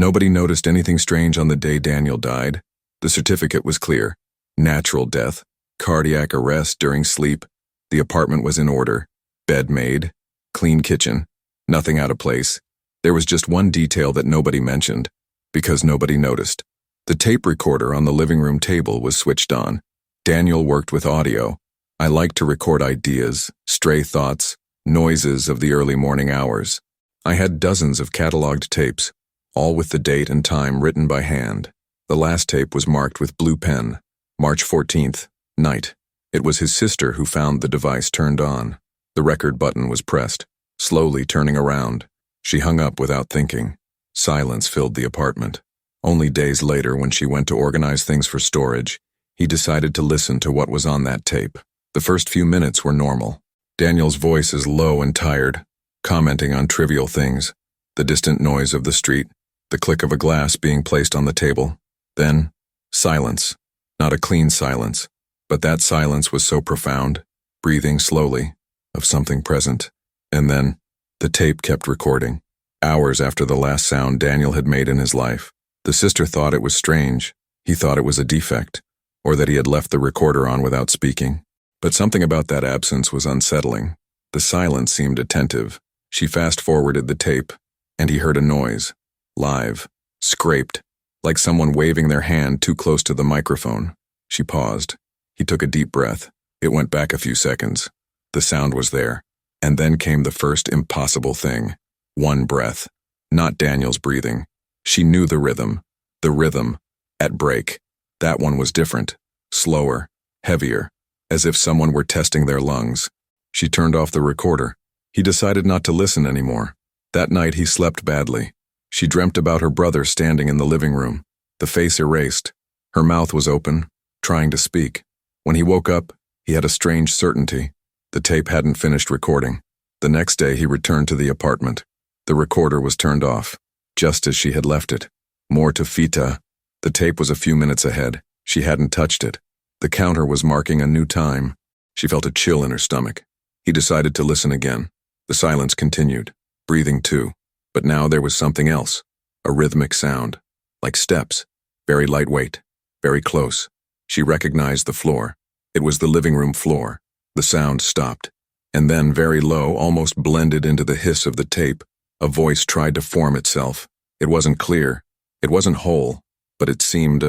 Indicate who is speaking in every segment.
Speaker 1: Nobody noticed anything strange on the day Daniel died. The certificate was clear. Natural death, cardiac arrest during sleep. The apartment was in order. Bed made, clean kitchen, nothing out of place. There was just one detail that nobody mentioned, because nobody noticed. The tape recorder on the living room table was switched on. Daniel worked with audio. I liked to record ideas, stray thoughts, noises of the early morning hours. I had dozens of cataloged tapes, all with the date and time written by hand. The last tape was marked with blue pen, March 14th, night. It was his sister who found the device turned on. The record button was pressed, slowly turning around. She hung up without thinking. Silence filled the apartment. Only days later, when she went to organize things for storage, he decided to listen to what was on that tape. The first few minutes were normal. Daniel's voice is low and tired, commenting on trivial things, the distant noise of the street, the click of a glass being placed on the table. Then, silence. Not a clean silence, but that silence was so profound, breathing slowly, of something present. And then, the tape kept recording. Hours after the last sound Daniel had made in his life, the sister thought it was strange. He thought it was a defect, or that he had left the recorder on without speaking. But something about that absence was unsettling. The silence seemed attentive. She fast-forwarded the tape, and he heard a noise. Live. Scraped. Like someone waving their hand too close to the microphone. She paused. He took a deep breath. It went back a few seconds. The sound was there. And then came the first impossible thing. One breath. Not Daniel's breathing. She knew the rhythm. The rhythm. At break. That one was different. Slower. Heavier. As if someone were testing their lungs. She turned off the recorder. He decided not to listen anymore. That night he slept badly. She dreamt about her brother standing in the living room, the face erased. Her mouth was open, trying to speak. When he woke up, he had a strange certainty. The tape hadn't finished recording. The next day he returned to the apartment. The recorder was turned off, just as she had left it. More to Fita. The tape was a few minutes ahead. She hadn't touched it. The counter was marking a new time. She felt a chill in her stomach. He decided to listen again. The silence continued, breathing too. But now there was something else, a rhythmic sound, like steps, very lightweight, very close. She recognized the floor. It was the living room floor. The sound stopped, and then very low, almost blended into the hiss of the tape, a voice tried to form itself. It wasn't clear, it wasn't whole, but it seemed,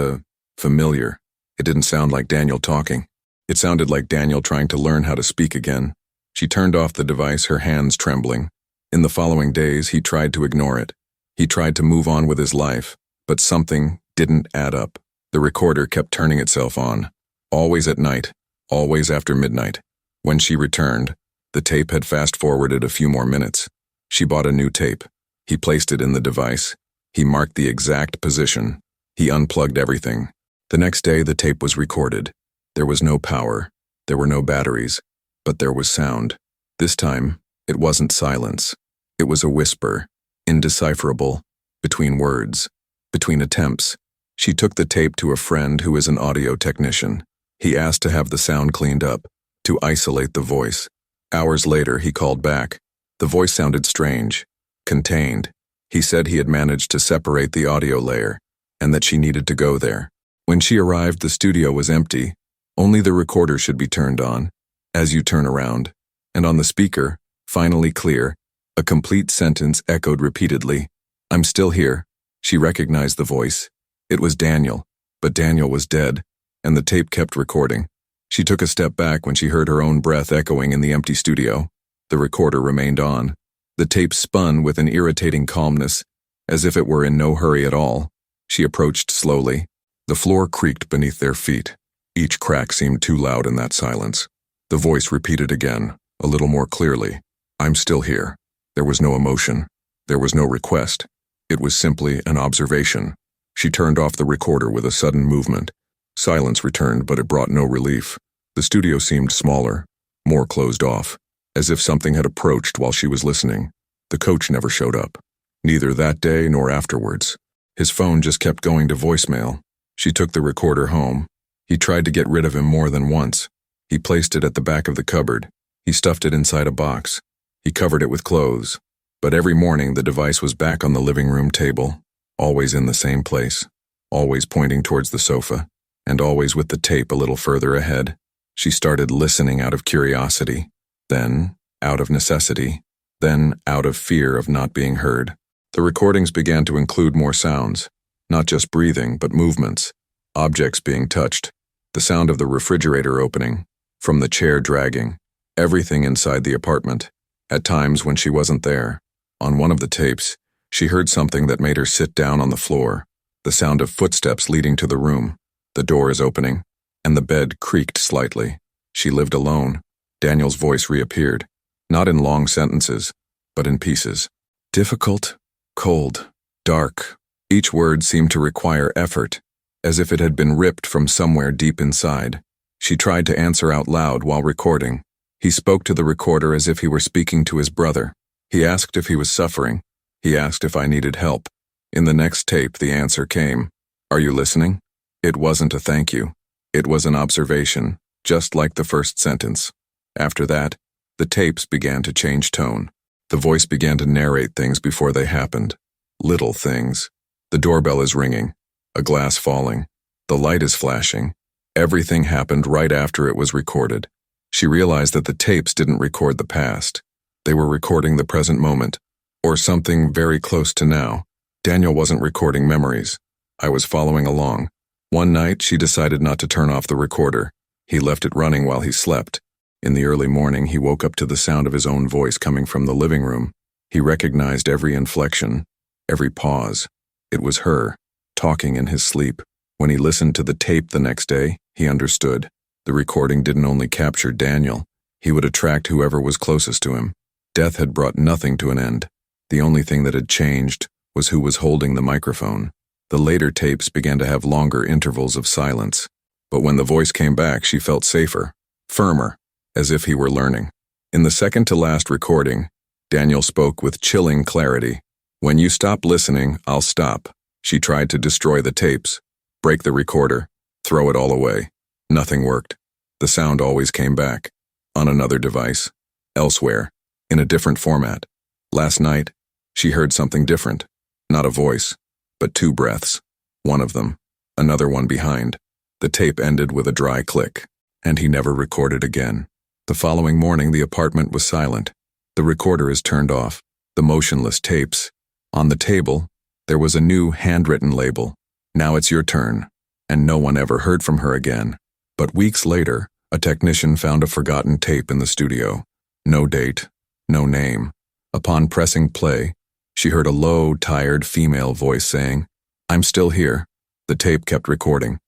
Speaker 1: familiar. It didn't sound like Daniel talking. It sounded like Daniel trying to learn how to speak again. She turned off the device, her hands trembling. In the following days, he tried to ignore it. He tried to move on with his life, but something didn't add up. The recorder kept turning itself on. Always at night, always after midnight. When she returned, the tape had fast-forwarded a few more minutes. She bought a new tape. He placed it in the device. He marked the exact position. He unplugged everything. The next day, the tape was recorded. There was no power. There were no batteries. But there was sound. This time, it wasn't silence. It was a whisper, indecipherable, between words, between attempts. She took the tape to a friend who is an audio technician. He asked to have the sound cleaned up, to isolate the voice. Hours later, he called back. The voice sounded strange, contained. He said he had managed to separate the audio layer, and that she needed to go there. When she arrived, the studio was empty. Only the recorder should be turned on, as you turn around. And on the speaker, finally clear, a complete sentence echoed repeatedly. "I'm still here." She recognized the voice. It was Daniel, but Daniel was dead, and the tape kept recording. She took a step back when she heard her own breath echoing in the empty studio. The recorder remained on. The tape spun with an irritating calmness, as if it were in no hurry at all. She approached slowly. The floor creaked beneath their feet. Each crack seemed too loud in that silence. The voice repeated again, a little more clearly. "I'm still here." There was no emotion. There was no request. It was simply an observation. She turned off the recorder with a sudden movement. Silence returned, but it brought no relief. The studio seemed smaller, more closed off, as if something had approached while she was listening. The coach never showed up, neither that day nor afterwards. His phone just kept going to voicemail. She took the recorder home. He tried to get rid of him more than once. He placed it at the back of the cupboard. He stuffed it inside a box. He covered it with clothes. But every morning the device was back on the living room table. always in the same place, always pointing towards the sofa, and always with the tape a little further ahead. She started listening out of curiosity, then out of necessity, then out of fear of not being heard. The recordings began to include more sounds, not just breathing, but movements, objects being touched, the sound of the refrigerator opening, from the chair dragging, everything inside the apartment. At times when she wasn't there, on one of the tapes, she heard something that made her sit down on the floor, the sound of footsteps leading to the room, the door is opening, and the bed creaked slightly. She lived alone. Daniel's voice reappeared, not in long sentences, but in pieces. Difficult, cold, dark. Each word seemed to require effort, as if it had been ripped from somewhere deep inside. She tried to answer out loud while recording. He spoke to the recorder as if he were speaking to his brother. He asked if he was suffering. He asked if I needed help. In the next tape, the answer came. Are you listening? It wasn't a thank you. It was an observation, just like the first sentence. After that, the tapes began to change tone. The voice began to narrate things before they happened. Little things. The doorbell is ringing. A glass falling. The light is flashing. Everything happened right after it was recorded. She realized that the tapes didn't record the past. They were recording the present moment, or something very close to now. Daniel wasn't recording memories. I was following along. One night, she decided not to turn off the recorder. He left it running while he slept. In the early morning, he woke up to the sound of his own voice coming from the living room. He recognized every inflection, every pause. It was her, talking in his sleep. When he listened to the tape the next day, he understood. The recording didn't only capture Daniel. He would attract whoever was closest to him. Death had brought nothing to an end. The only thing that had changed was who was holding the microphone. The later tapes began to have longer intervals of silence. But when the voice came back, she felt safer, firmer, as if he were learning. In the second-to-last recording, Daniel spoke with chilling clarity. When you stop listening, I'll stop. She tried to destroy the tapes, break the recorder, throw it all away. Nothing worked. The sound always came back, on another device, elsewhere, in a different format. Last night, she heard something different. Not a voice, but two breaths. One of them, another one behind. The tape ended with a dry click, and he never recorded again. The following morning, the apartment was silent. The recorder is turned off. The motionless tapes. On the table, there was a new handwritten label. Now it's your turn. And no one ever heard from her again. But weeks later, a technician found a forgotten tape in the studio. No date, no name. Upon pressing play, she heard a low, tired female voice saying, "I'm still here." The tape kept recording.